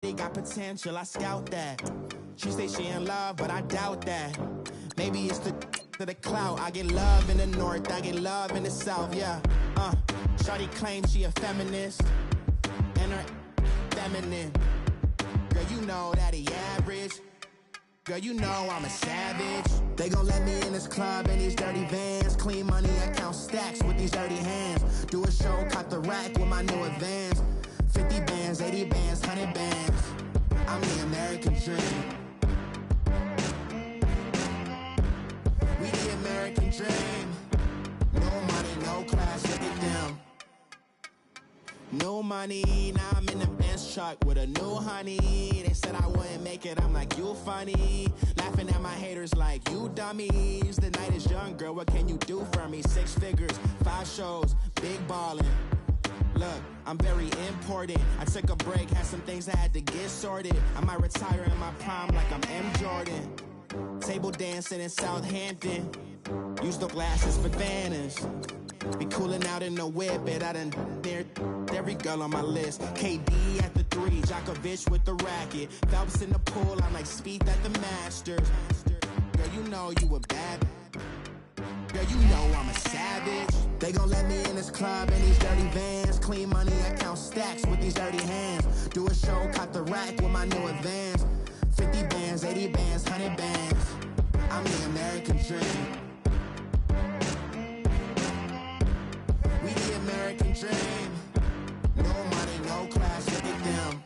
They got potential, I scout that. She say she in love, but I doubt that. Maybe it's the clout. I get love in the north, I get love in the south, yeah. Shawty claims she a feminist, and her feminine. Girl, you know that he average. Girl, you know I'm a savage. They gon' let me in this club in these dirty vans. Clean money, I count stacks with these dirty hands. Do a show, cop the rack with my new advance. 50 bands, 80 bands, 100 bands. I'm the American dream. We the American dream. No money, no class, look at them. No money, now I'm in the Benz truck with a new honey. They said I wouldn't make it, I'm like, you funny. Laughing at my haters like, you dummies. The night is young, girl, what can you do for me? 6 figures, 5 shows, big ballin'. Look, I'm very important. I took a break, had some things I had to get sorted. I might retire in my prime like I'm M. Jordan. Table dancing in Southampton. Use the glasses for banners. Be cooling out in the whip, but I done dared every girl on my list. KD at the 3, Djokovic with the racket. Phelps in the pool, I'm like Speed at the Masters. Girl, you know you a bad. Girl, you know I'm a savage. They gon' let me in this club in these dirty vans. Clean money, I count stacks with these dirty hands. Do a show, cop the rack with my new advance. 50 bands, 80 bands, 100 bands. I'm the American dream. We the American dream. No money, no class, look at them.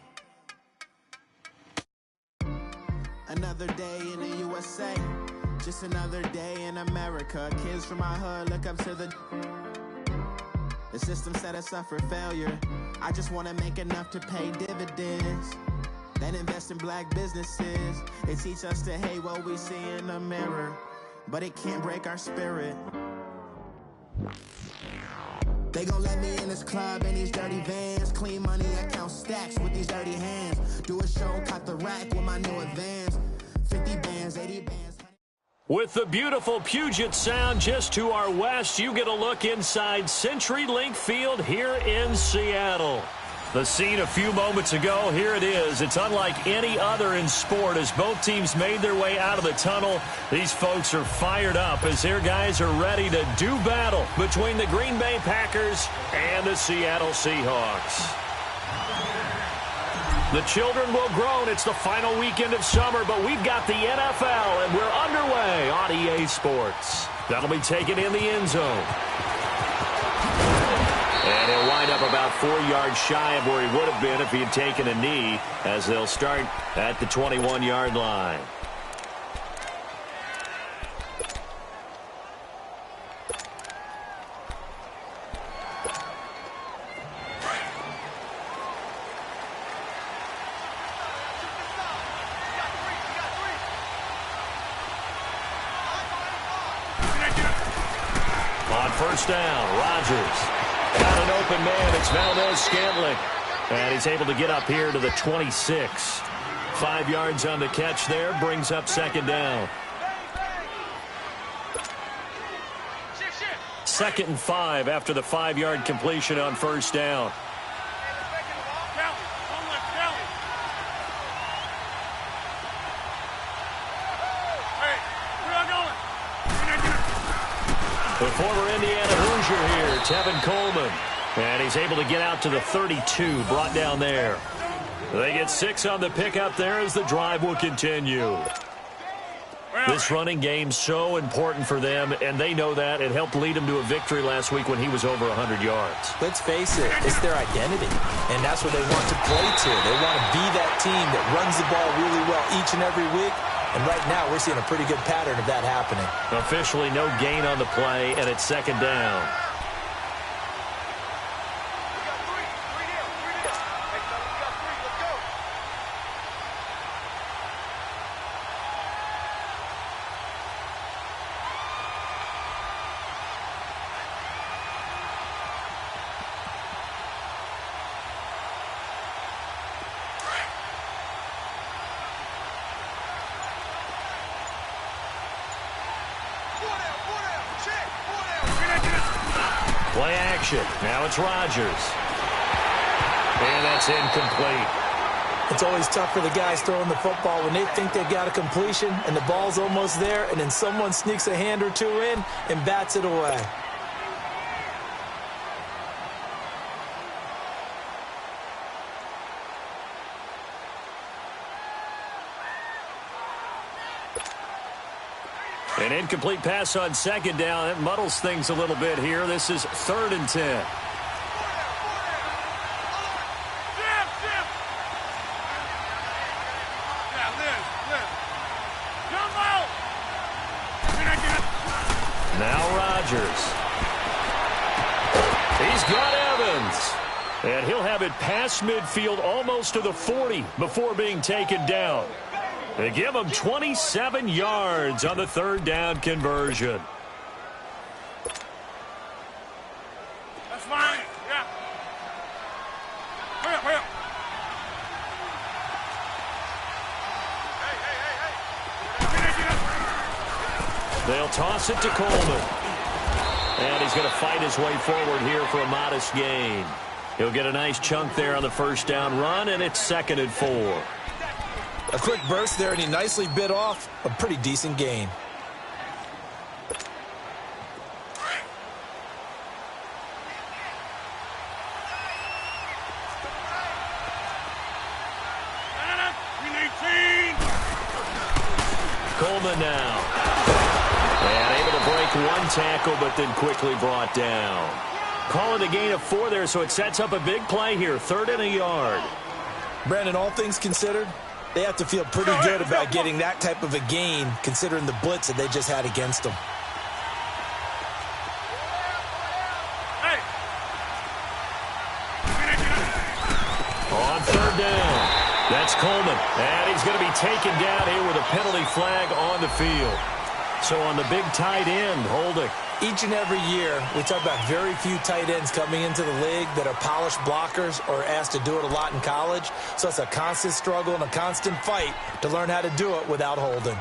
Another day in the USA. Just another day in America. Kids from my hood look up to the system set us up for failure. I just want to make enough to pay dividends, then invest in black businesses. They teach us to hate what we see in the mirror, but it can't break our spirit. They gon' let me in this club in these dirty vans. Clean money, I count stacks with these dirty hands. Do a show, cop the rack with my new advance. 50 bands, 80 bands. With the beautiful Puget Sound just to our west, you get a look inside CenturyLink Field here in Seattle. The scene a few moments ago, here it is. It's unlike any other in sport as both teams made their way out of the tunnel. These folks are fired up as their guys are ready to do battle between the Green Bay Packers and the Seattle Seahawks. The children will groan. It's the final weekend of summer, but we've got the NFL, and we're underway on EA Sports. That'll be taken in the end zone. And he'll wind up about 4 yards shy of where he would have been if he had taken a knee, as they'll start at the 21-yard line. First down, Rodgers. Got an open man. It's Valdez-Scantling. And he's able to get up here to the 26. 5 yards on the catch there. Brings up second down. 2nd and 5 after the 5-yard completion on first down. The former Indiana Hoosier here, Tevin Coleman. And he's able to get out to the 32, brought down there. They get 6 on the pickup there as the drive will continue. This running game so important for them, and they know that. It helped lead them to a victory last week when he was over 100 yards. Let's face it, it's their identity, and that's what they want to play to. They want to be that team that runs the ball really well each and every week. And right now, we're seeing a pretty good pattern of that happening. Officially no gain on the play, and it's second down. Play action. Now it's Rodgers. And that's incomplete. It's always tough for the guys throwing the football when they think they've got a completion and the ball's almost there, and then someone sneaks a hand or two in and bats it away. An incomplete pass on second down. That muddles things a little bit here. This is 3rd and 10. Now Rodgers. He's got Evans. And he'll have it past midfield almost to the 40 before being taken down. They give him 27 yards on the 3rd down conversion. That's fine. Yeah. Hurry up. They'll toss it to Coleman. And he's going to fight his way forward here for a modest gain. He'll get a nice chunk there on the 1st down run, and it's 2nd and 4. A quick burst there, and he nicely bit off a pretty decent gain. Coleman now. And able to break one tackle, but then quickly brought down. Calling a gain of 4 there, so it sets up a big play here. 3rd and a yard. Brandon, all things considered, they have to feel pretty good about getting that type of a gain, considering the blitz that they just had against them. On 3rd down, that's Coleman. And he's going to be taken down here with a penalty flag on the field. So on the big tight end, holding. Each and every year, we talk about very few tight ends coming into the league that are polished blockers or asked to do it a lot in college. So it's a constant struggle and a constant fight to learn how to do it without holding.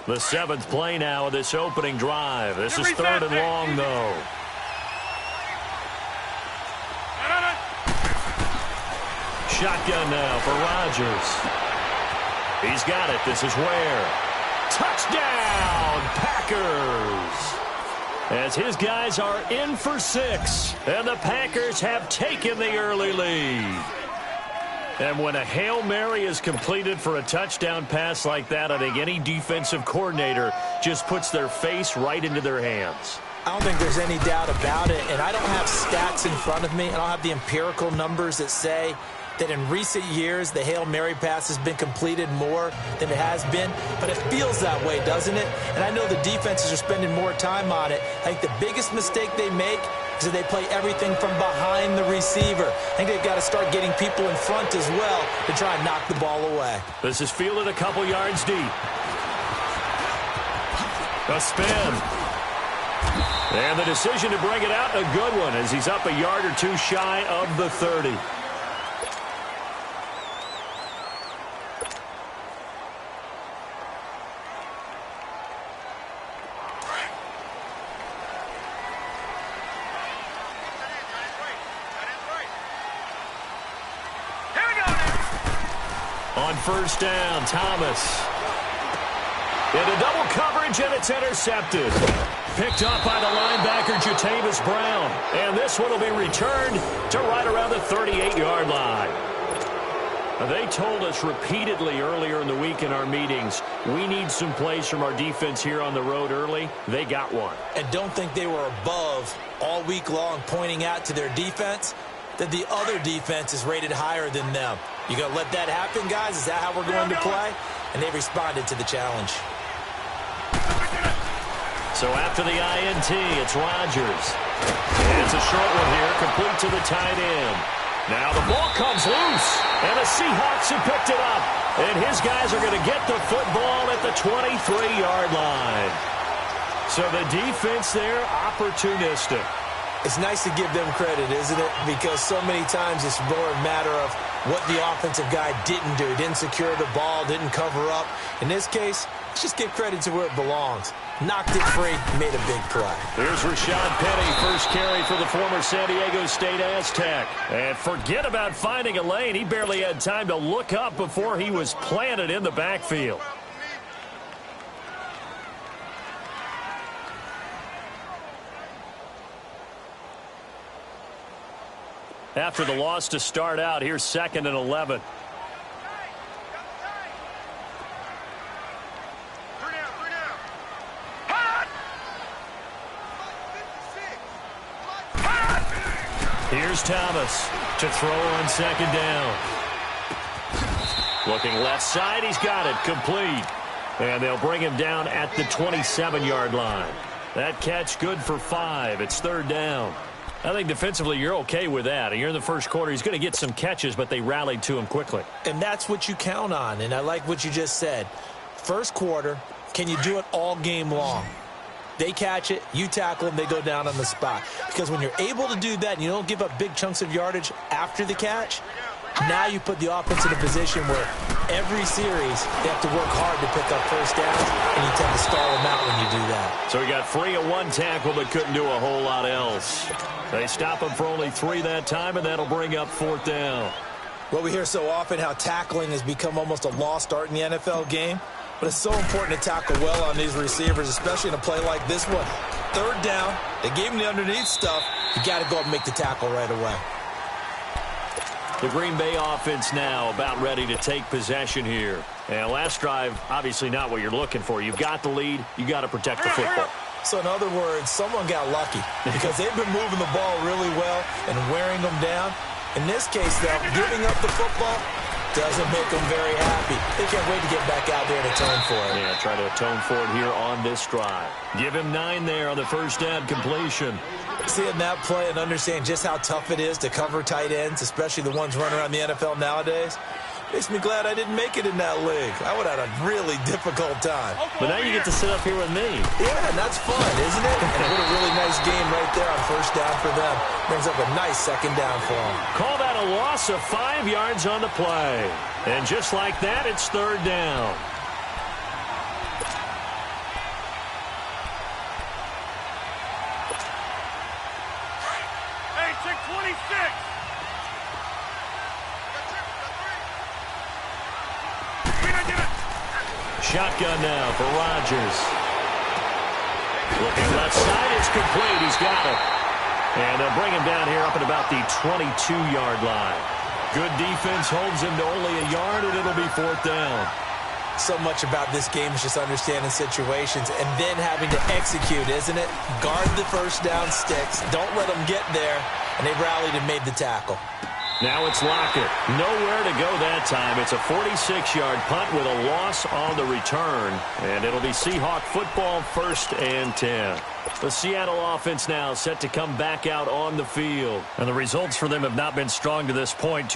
The 7th play now of this opening drive. This is 3rd and long, though. Shotgun now for Rodgers. He's got it. This is Ware. Touchdown, Packers! As his guys are in for 6, and the Packers have taken the early lead. And when a Hail Mary is completed for a touchdown pass like that, I think any defensive coordinator just puts their face right into their hands. I don't think there's any doubt about it, and I don't have stats in front of me. I don't have the empirical numbers that say that in recent years the Hail Mary pass has been completed more than it has been, but it feels that way, doesn't it? And I know the defenses are spending more time on it. I think the biggest mistake they make is that they play everything from behind the receiver. I think they've got to start getting people in front as well to try and knock the ball away. This is fielded a couple yards deep. A spin. And the decision to bring it out, a good one, as he's up a yard or two shy of the 30. On 1st down, Thomas. Into double coverage, and it's intercepted. Picked up by the linebacker, Jatavis Brown. And this one will be returned to right around the 38-yard line. They told us repeatedly earlier in the week in our meetings, we need some plays from our defense here on the road early. They got one. And don't think they were above all week long pointing out to their defense that the other defense is rated higher than them. You going to let that happen, guys? Is that how we're going to play? And they responded to the challenge. So after the INT, it's Rodgers. And it's a short one here, complete to the tight end. Now the ball comes loose, and the Seahawks have picked it up. And his guys are going to get the football at the 23-yard line. So the defense there, opportunistic. It's nice to give them credit, isn't it? Because so many times it's more a matter of what the offensive guy didn't do. Didn't secure the ball, didn't cover up. In this case, let's just give credit to where it belongs. Knocked it free, made a big play. Here's Rashad Penny, first carry for the former San Diego State Aztec. And forget about finding a lane. He barely had time to look up before he was planted in the backfield. After the loss to start out, here's 2nd and 11. Here's Thomas to throw on 2nd down. Looking left side, he's got it, complete. And they'll bring him down at the 27-yard line. That catch good for 5. It's 3rd down. I think defensively you're okay with that. You're in the first quarter. He's going to get some catches, but they rallied to him quickly. And that's what you count on, and I like what you just said. First quarter, can you do it all game long? They catch it, you tackle them, they go down on the spot. Because when you're able to do that and you don't give up big chunks of yardage after the catch, now you put the offense in a position where every series they have to work hard to pick up first downs, and you tend to stall them out when you do that. So he got free of one tackle but couldn't do a whole lot else. They stop him for only 3 that time, and that'll bring up 4th down. Well, we hear so often how tackling has become almost a lost art in the NFL game. But it's so important to tackle well on these receivers, especially in a play like this one. 3rd down, they gave him the underneath stuff. You got to go up and make the tackle right away. The Green Bay offense now about ready to take possession here. And last drive, obviously not what you're looking for. You've got the lead. You got to protect the football. So in other words, someone got lucky because they've been moving the ball really well and wearing them down. In this case, though, giving up the football doesn't make them very happy. They can't wait to get back out there and atone for it. Yeah, try to atone for it here on this drive. Give him 9 there on the first down completion. Seeing that play and understanding just how tough it is to cover tight ends, especially the ones running around the NFL nowadays, makes me glad I didn't make it in that league. I would have had a really difficult time. But now you get to sit up here with me. Yeah, and that's fun, isn't it? And what a really nice game right there on first down for them. Brings up a nice 2nd down for them. Call that a loss of 5 yards on the play. And just like that, it's 3rd down. Hey, check 26. Shotgun now for Rodgers. Looking left side, it's complete. He's got it. And they'll bring him down here up at about the 22-yard line. Good defense holds him to only a yard, and it'll be 4th down. So much about this game is just understanding situations and then having to execute, isn't it? Guard the first down sticks. Don't let them get there. And they rallied and made the tackle. Now it's Lockett. Nowhere to go that time. It's a 46-yard punt with a loss on the return. And it'll be Seahawk football, 1st and 10. The Seattle offense now set to come back out on the field. And the results for them have not been strong to this point.